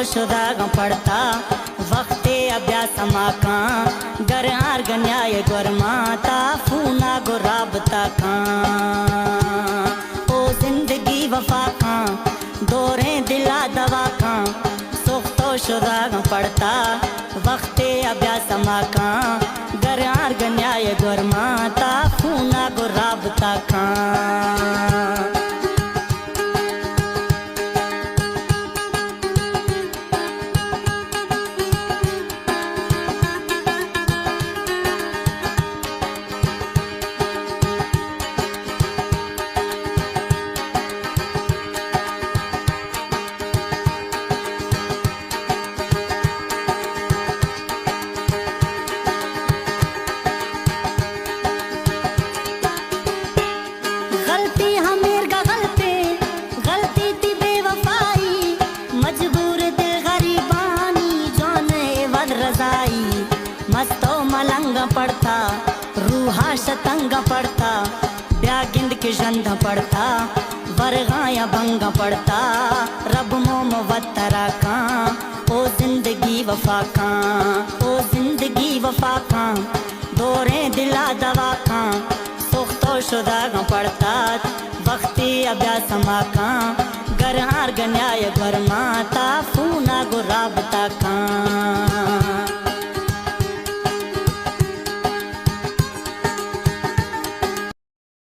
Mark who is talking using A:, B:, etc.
A: शुदा पड़ता वक्ते अभ्यास माका गर आर गन्याय गुरमाता फूना गुराबता का ओ जिंदगी वफा का दौरे दिला दवा का सुख तो शुदा पड़ता वक्ते अभ्यास माका गर आर गन्याय गुरमाता फूना गुराबता का मस्तो मलंग पड़ता रूहा शतंग पड़ता ब्यागिंद के जंद पड़ता वरगाया भंग पड़ता रब मोम वतरा का ओ जिंदगी वफा का ओ जिंदगी वफा का दौरे दिला दवा का सुख तो शुदा पड़ता वक्ती अभ्यास माका गर आर गन्याय घर माता फूना गुराबता का